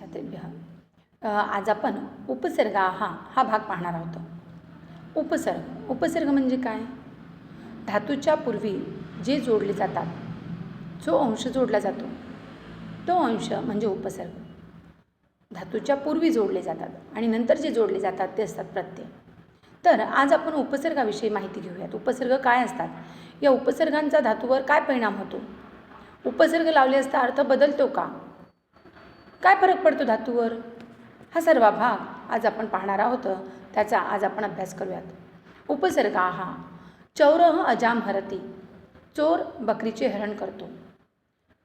छात्रेभ्यः आज आपण उपसर्गा हा भाग पाहणार आहोत। उपसर्ग म्हणजे काय? धातूच्या पूर्वी जे जोडले जातात, जो अंश जोडला जातो तो अंश म्हणजे उपसर्ग। धातूच्या पूर्वी जोडले जातात आणि नंतर जे जोडले जातात ते असतात प्रत्यय। तर आज आपण उपसर्गाविषयी माहिती घेऊयात। उपसर्ग काय असतात, या उपसर्गांचा धातूवर काय परिणाम होतो, उपसर्ग लावले असता अर्थ बदलतो का, काय फरक पडतो धातूवर, हा सर्व भाग आज आपण पाहणार आहोत। त्याचा आज आपण अभ्यास करूयात। उपसर्गा चौरः अजाम हरती, चोर बकरीचे हरण करतो।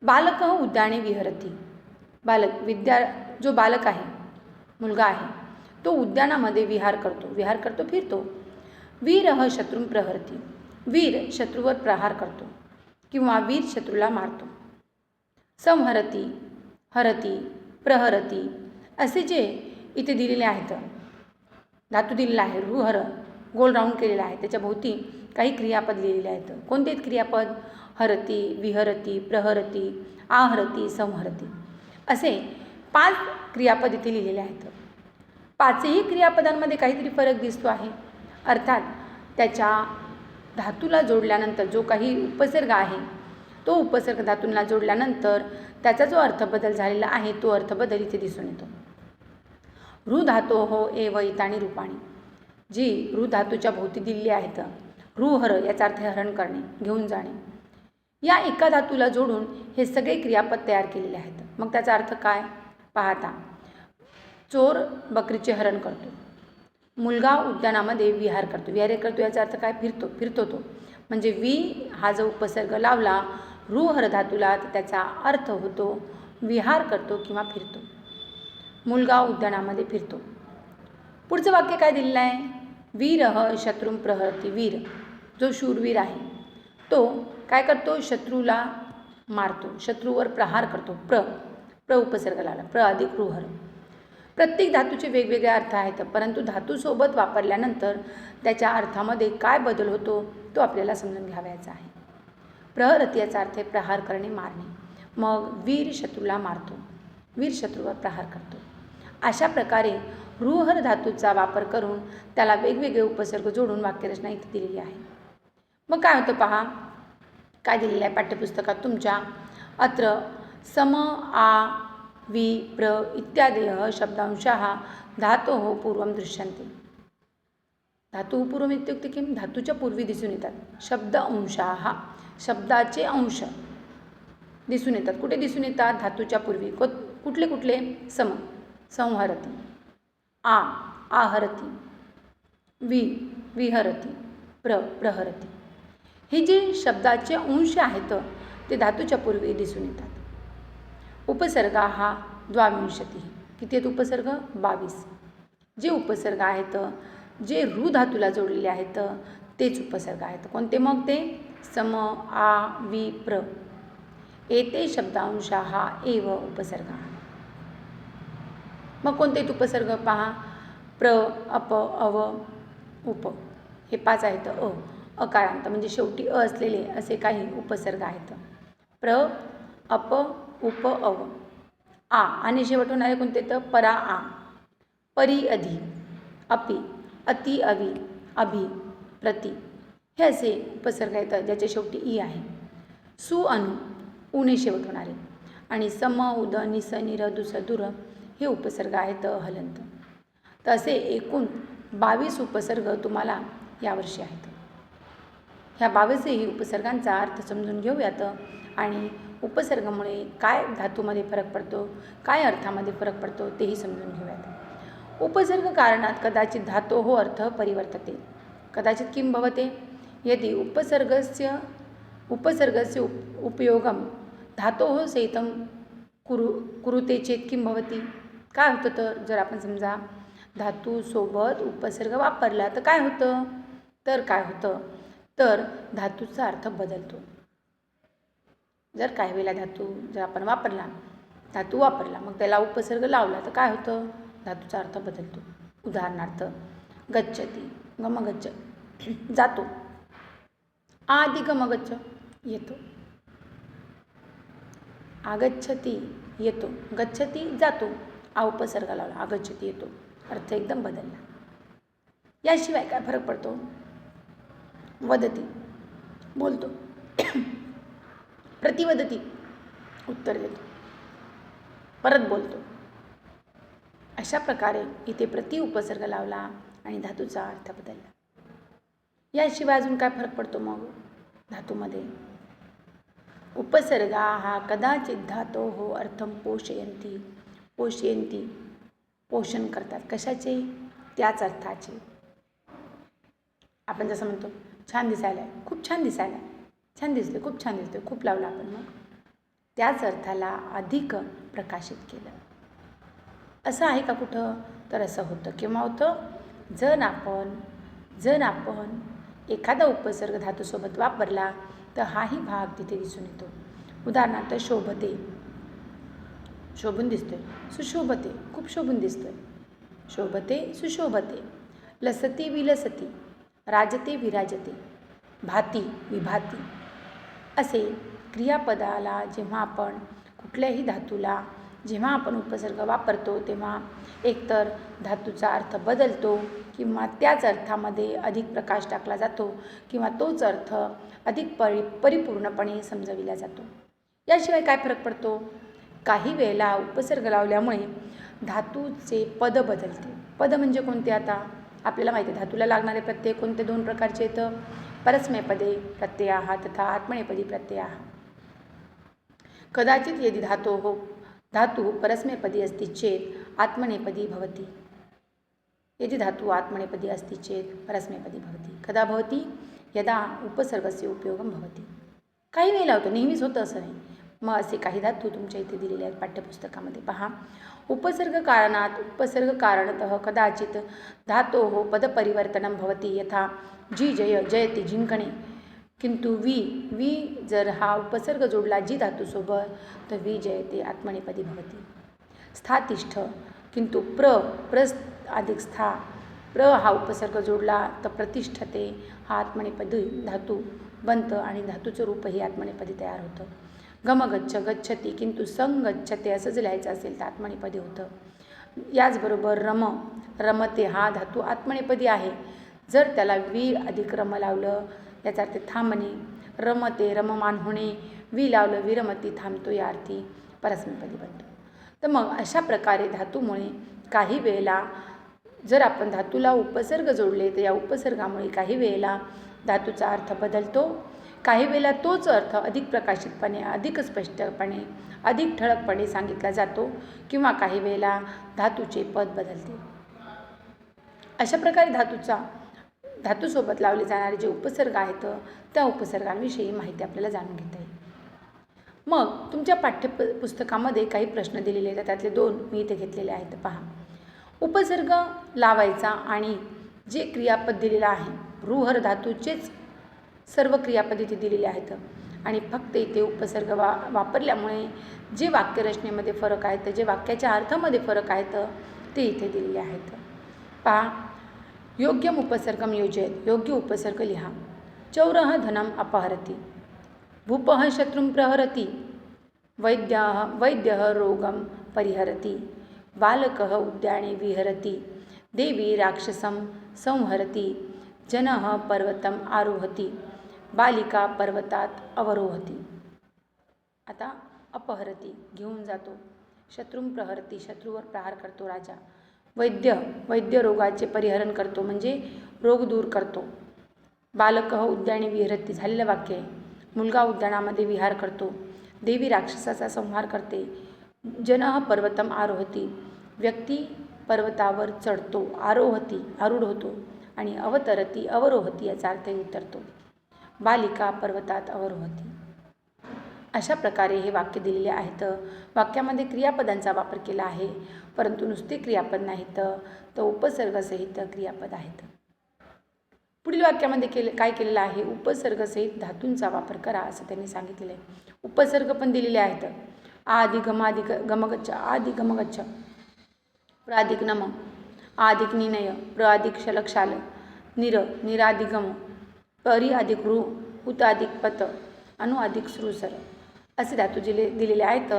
बालकः उद्याने विहरती, जो बालक आहे, मुलगा आहे, तो उद्यानामध्ये विहार करतो फिरतो। वीरः शत्रुं प्रहरती, वीर शत्रूवर प्रहार करतो किंवा वीर शत्रूला मारतो। संहरती, हरती, प्रहरती असे जे इथे दिलेले आहेत, धातू दिलेला आहे, रुहर गोल राऊंड केलेला आहे, त्याच्या भोवती काही क्रियापद लिहिलेले आहेत। कोणते आहेत क्रियापद? हरती, विहरती, प्रहरती, आहरती, संहरती असे 5 क्रियापद इथे लिहिलेले आहेत। 5ही क्रियापदांमध्ये काहीतरी फरक दिसतो आहे, अर्थात त्याच्या धातूला जोडल्यानंतर जो काही उपसर्ग आहे तो उपसर्ग धातूंना जोडल्यानंतर त्याचा जो अर्थबदल झालेला आहे तो अर्थबदल इथे दिसून येतो। रू धातोः एव इतानी रूपाणी, जी रू धातूच्या भोवती दिलेली आहेत। रुहर याचा अर्थ हरण करणे, घेऊन जाणे। या एका धातूला जोडून हे सगळे क्रियापद तयार केलेले आहेत। मग त्याचा अर्थ काय पाहता, चोर बकरीचे हरण करतो, मुलगा उद्यानामध्ये विहार करतो याचा अर्थ काय? फिरतो तो, म्हणजे वी हा जो उपसर्ग लावला रुहर धातूला तर त्याचा अर्थ होतो विहार करतो किंवा फिरतो। मुलगा उद्यानामध्ये फिरतो। पुढचं वाक्य काय दिलेलं आहे? वीरः शत्रुं प्रहरती, वीर जो शूरवीर आहे तो काय करतो? शत्रूला मारतो, शत्रूवर प्रहार करतो। प्र उपसर्ग लावला, प्र अधिक रुहर। प्रत्येक धातूचे वेगवेगळे अर्थ आहेत, परंतु धातूसोबत वापरल्यानंतर त्याच्या अर्थामध्ये काय बदल होतो तो आपल्याला समजून घ्यावयाचा आहे। प्रहरती याचा अर्थ आहे प्रहार करणे, मारणे। मग वीर शत्रूला मारतो, वीर शत्रूवर प्रहार करतो। अशा प्रकारे रुहर धातूचा वापर करून त्याला वेगवेगळे उपसर्ग जोडून वाक्यरचना इथे दिलेली आहे। मग काय होतं पहा, काय दिलेलं आहे पाठ्यपुस्तकात तुमच्या? अत्र सम, आ, वि, प्र इत्यादयः शब्दांशाः धातोः पूर्वं दृश्यन्ते। धातुः पूर्वम् इत्युक्ते किं? धातूच्या पूर्वी दिसून येतात। शब्द अंशाः, शब्दाचे अंश दिसून येतात। कुठे दिसून येतात? धातूच्या पूर्वी। कुठले? सम, संहरती, आ, आहरती, विहरती, प्रहरती हे जे शब्दाचे अंश आहेत ते धातूच्या पूर्वी दिसून येतात। उपसर्गा द्वाविंशतिः, किती आहेत उपसर्ग? 22। जे उपसर्ग आहेत जे रू धातूला जोडलेले आहेत तेच उपसर्ग आहेत। कोणते मग ते? सम, आ, वि, प्र एते शब्दांशाः एव उपसर्गाः। मग कोणते उपसर्ग पहा? प्र, अप, अव, उप हे 5 आहेत। अकारांत म्हणजे शेवटी अ असलेले असे काही उपसर्ग आहेत। प्र, अप, उप, अव, आ आणि शेवट होणारे कोणते? तर परा, आ, परी, अधि, अपि, अति, अवि, अभि, प्रति हे असे उपसर्ग आहेत ज्याच्या शेवटी ई आहे। सु, अनु, उने शेवट होणारे आणि सम, उद, निस, निर, दुस, दुर हे उपसर्ग आहेत हलंत। तर असे एकूण 22 उपसर्ग तुम्हाला यावर्षी आहेत। ह्या 22ही उपसर्गांचा अर्थ समजून घेऊयात आणि उपसर्गामुळे काय धातूमध्ये फरक पडतो, काय अर्थामध्ये फरक पडतो तेही समजून घेऊयात। उपसर्ग कारणात कदाचित धातोः अर्थ परिवर्तते, कदाचित किं भवते? यदि उपसर्गस्य उपयोगं धातोः सहितं कुरुते चेत् किं भवति? काय होतं तर जर आपण समजा धातूसोबत उपसर्ग वापरला तर काय होतं? तर धातूचा अर्थ बदलतो। जर काही वेळेला जर आपण धातू वापरला मग त्याला उपसर्ग लावला तर काय होतं? धातूचा अर्थ बदलतो। उदाहरणार्थ गच्छति, गमगच्छ जातो, आदि गमगच्छ येतो, आगच्छति येतो, गच्छति जातो, आ उपसर्ग लावला, आगच्छती येतो, अर्थ एकदम बदलला. याशिवाय काय फरक पडतो? वदती बोलतो, प्रतिवदती उत्तर देतो, परत बोलतो. अशा प्रकारे इथे प्रति उपसर्ग लावला आणि धातूचा अर्थ बदलला. याशिवाय अजून काय फरक पडतो मग धातूमध्ये? उपसर्गा हा कदाचित धातोः अर्थम पोषयन्ति. पोषयन्ति पोषण करतात. कशाचे? त्याच अर्थाचे. आपण जसं म्हणतो छान दिसायला आहे, खूप छान दिसायला आहे, छान दिसते, खूप छान दिसते, खूप लावलं आपण, मग त्याच अर्थाला अधिक प्रकाशित केलं. असं आहे का कुठं? तर असं होतं. केव्हा होतं? जर आपण एखादा उपसर्ग धातूसोबत वापरला तर हाही भाग तिथे दिसून येतो. उदाहरणार्थ शोभते, शोभून दिसतोय. सुशोभते, खूप शोभून दिसतोय. शोभते, सुशोभते. लसती, विलसती. राजते, विराजते. भाती, विभाती. असे क्रियापदाला जेव्हा आपण कुठल्याही धातूला जेव्हा आपण उपसर्ग वापरतो तेव्हा एकतर धातूचा अर्थ बदलतो किंवा त्याच अर्थामध्ये अधिक प्रकाश टाकला जातो किंवा तोच अर्थ अधिक परिपूर्णपणे समजविला जातो. याशिवाय काय फरक पडतो? काही वेळेला उपसर्ग लावल्यामुळे धातूचे पद बदलते. पद म्हणजे कोणते? आता आपल्याला माहिती आहे धातूला लागणारे प्रत्यय कोणते? 2 प्रकारचे येतं. परस्मैपदे प्रत्ययाः तथा आत्मनेपदी प्रत्ययाः. कदाचित यदि धातु परस्मैपदी अस्ति चेत् आत्मनेपदी भवति. यदि धातु आत्मनेपदी अस्ति चेत् परस्मैपदी भवति. कदा भवति? यदा उपसर्गस्य उपयोगं भवति. काही वेळेला होतं, नेहमीच होतं असं नाही. मग असे काही धातू तुमच्या इथे दिलेले आहेत पाठ्यपुस्तकामध्ये. पहा, उपसर्ग कारणतः कदाचित धातोः पदपरिवर्तनं भवति. यथा जी जय, जयति, जिंकणे. किंतु वी जर हा उपसर्ग जोडला जी धातूसोबत तर वी जयते आत्मनेपदी भवति. स्थातिष्ठ, किंतु प्र अधिक स्था, प्र हा उपसर्ग जोडला तर प्रतिष्ठते हा आत्मनेपदी धातू बनतं आणि धातूचं रूपही आत्मनेपदी तयार होतं. गमगच्छ, गच्छती, किंतु संगच्छते असं जर लिहायचं असेल तर आत्मनेपदी होतं. याचबरोबर रमते हा धातू आत्मनेपदी आहे. जर त्याला वी अधिक रम लावलं याचा अर्थ थांबणे. रमते रममान होणे, वी लावलं विरमती थांबतो या अर्थी परस्मैपदी बनतो. तर मग अशा प्रकारे धातूमुळे काही वेळेला जर आपण धातूला उपसर्ग जोडले तर या उपसर्गामुळे काही वेळेला धातूचा अर्थ बदलतो. काही वेळेला तोच अर्थ अधिक प्रकाशितपणे, अधिक स्पष्टपणे, अधिक ठळकपणे सांगितला जातो किंवा काही वेळेला धातूचे पद बदलते. अशा प्रकारे धातूसोबत लावले जाणारे जे उपसर्ग आहेत त्या उपसर्गांविषयी माहिती आपल्याला जाणून घेता येईल. मग तुमच्या पाठ्यपुस्तकामध्ये काही प्रश्न दिलेले आहेत, त्यातले 2 मी इथे घेतलेले आहेत. पहा, उपसर्ग लावायचा आणि जे क्रियापद दिलेलं आहे रुहर धातूचेच सर्व क्रियापद इथे दिलेले आहेत आणि फक्त इथे उपसर्ग वापरल्यामुळे जे वाक्यरचनेमध्ये फरक आहेत, जे वाक्याच्या अर्थामध्ये फरक आहेत ते इथे दिलेले आहेत. पहा, योग्यम उपसर्गम योजयेत, योग्य उपसर्ग लिहा. चौरः धनम अपहरति. भूपः शत्रुं प्रहरति. वैद्यः रोगं परिहरति. बालकः उद्याने विहरति. देवी राक्षसं संहरति. जनः पर्वतम् आरोहति. बालिका पर्वतात अवरोहति. आता अपहरति घेऊन जातो. शत्रुं प्रहरति शत्रूवर प्रहार करतो राजा. वैद्य रोगाचे परिहरण करतो म्हणजे रोग दूर करतो. बालकः उद्याने विहरति झालेलं वाक्य आहे. मुलगा उद्यानामध्ये विहार करतो. देवी राक्षसाचा संहार करते. जनः पर्वतम आरोहति व्यक्ती पर्वतावर चढतो. आरोहति आरूढ होतो आणि अवतरती अवरोहति याचा अर्थही उतरतो. बालिका पर्वतात अवरोहति. अशा प्रकारे हे वाक्य दिलेले आहेत. वाक्यामध्ये क्रियापदांचा वापर केला आहे, परंतु नुसते क्रियापद नाहीत तर उपसर्गसहित क्रियापद आहेत. पुढील वाक्यामध्ये काय केलेलं आहे? उपसर्गसहित धातूंचा वापर करा असं त्यांनी सांगितलेलं आहे. उपसर्ग पण दिलेले आहेत. आदि गमगच्छ, आदि गमगच्छ, प्रादिक नम, आदिक निनय, प्रादिक शलक्षाल, निरादिगम, परी अधिक रू, उत अधिक पत, अनु अधिक श्रुसर असे धातू दिलेले आहेत.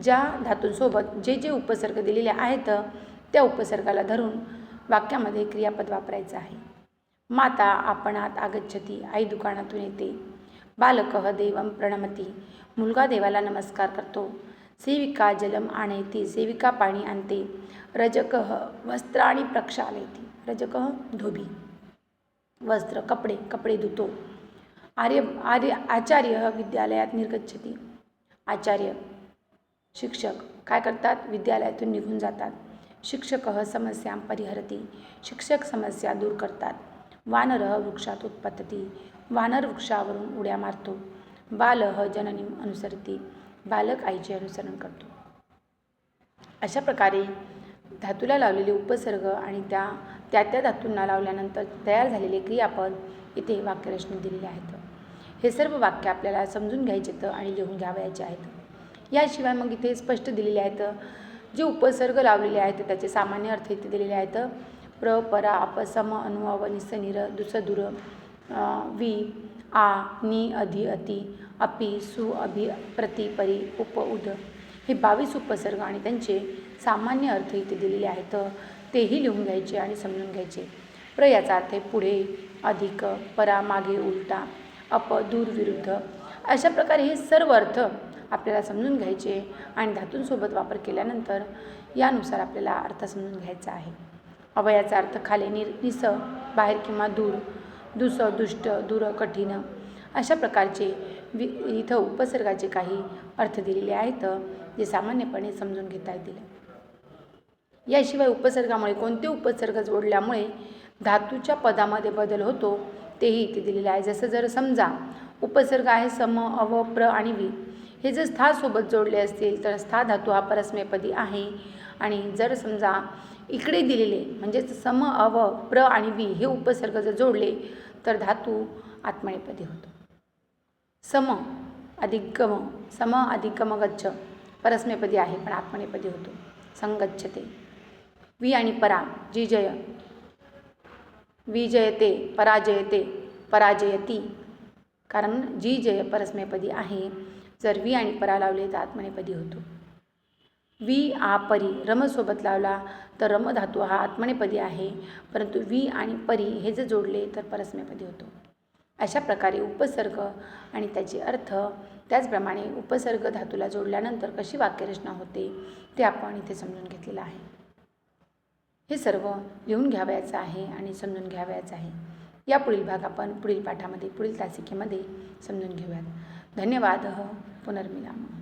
ज्या धातूंसोबत जे जे उपसर्ग दिलेले आहेत त्या उपसर्गाला धरून वाक्यामध्ये क्रियापद वापरायचं आहे. माता आपणात आगच्छती, आई दुकानातून येते. बालकः देवं प्रणमती, मुलगा देवाला नमस्कार करतो. सेविका जलम आनयती, सेविका पाणी आणते. रजकः वस्त्राणि प्रक्षालयति, रजकः धोबी, वस्त्र कपडे धुतो. आचार्य विद्यालयात निर्गच्छति, आचार्य शिक्षक काय करतात, विद्यालयातून निघून जातात. शिक्षकः समस्यां परिहरति, शिक्षक समस्या दूर करतात. वानरः वृक्षात उत्पतति, वानर वृक्षावरून उड्या मारतो. बालः जननीं अनुसरति, बालक आईचे अनुसरण करतो. अशा प्रकारे धातूला लावलेले उपसर्ग आणि त्या धातूंना लावल्यानंतर तयार झालेले क्रियापद इथे वाक्यरचनेत दिलेले आहेत. हे सर्व वाक्य आपल्याला समजून घ्यायचे आणि लिहून घ्यावयाचे आहेत. याशिवाय मग इथे स्पष्ट दिलेले आहेत जे उपसर्ग लावलेले आहेत त्याचे सामान्य अर्थ इथे दिलेले आहेत. प्र, परा, अप, सम, अनु, अव, निस, निर, दुस, दूर, वि, आ, नि, अधि, अति, अपि, सु, अभि, प्रति, परी, उप, उद हे 22 उपसर्ग आणि त्यांचे सामान्य अर्थ इथे दिलेले आहेत. तेही लिहून घ्यायचे आणि समजून घ्यायचे. प्र याचा अर्थ आहे पुढे, अधिक, परा मागे उलटा, अप दूर विरुद्ध. अशा प्रकारे हे सर्व अर्थ आपल्याला समजून घ्यायचे आणि धातूंसोबत वापर केल्यानंतर यानुसार आपल्याला अर्थ समजून घ्यायचा आहे. अवयाचा अर्थ खाली, निस बाहेर किंवा दूर, दुस दुष्ट, दूर कठीण. अशा प्रकारचे इथं उपसर्गाचे काही अर्थ दिलेले आहेत जे सामान्यपणे समजून घेता येतील. याशिवाय उपसर्गामुळे कोणते उपसर्ग जोडल्यामुळे धातूच्या पदामध्ये बदल होतो तेही इथे दिलेले आहे. जसं जर समजा उपसर्ग आहे सम, अव, प्र आणि वि, हे जर स्था सोबत जोडले असतील तर स्था धातू हा परस्मैपदी आहे. आणि जर समजा इकडे दिलेले म्हणजे सम, अव, प्र आणि वि हे उपसर्ग जर जोडले तर धातू आत्मनेपदी होतो. सम अधिक गम गच्छ परस्मैपदी आहे पण आत्मनेपदी होतो, संगच्छते. वि आणि परा, जिजय, विजयते, पराजयते, पराजयती, कारण जिजय परस्मैपदी आहे. जर वि आणि परा लावले तर आत्मनेपदी होतो. वि, आ, परी रमसोबत लावला तर रम धातू हा आत्मनेपदी आहे, परंतु वि आणि परी हे जर जोडले तर परस्मैपदी होतो. अशा प्रकारे उपसर्ग आणि त्याचे अर्थ, त्याचप्रमाणे उपसर्ग धातूला जोडल्यानंतर कशी वाक्यरचना होते ते आपण इथे समजून घेतलेलं आहे. हे सर्व लिहून घ्यावयाचं आहे आणि समजून घ्यावयाचं आहे. या पुढील भाग आपण पुढील पाठामध्ये, पुढील तासिकेमध्ये समजून घेऊयात. धन्यवाद. पुनर्मिलामः.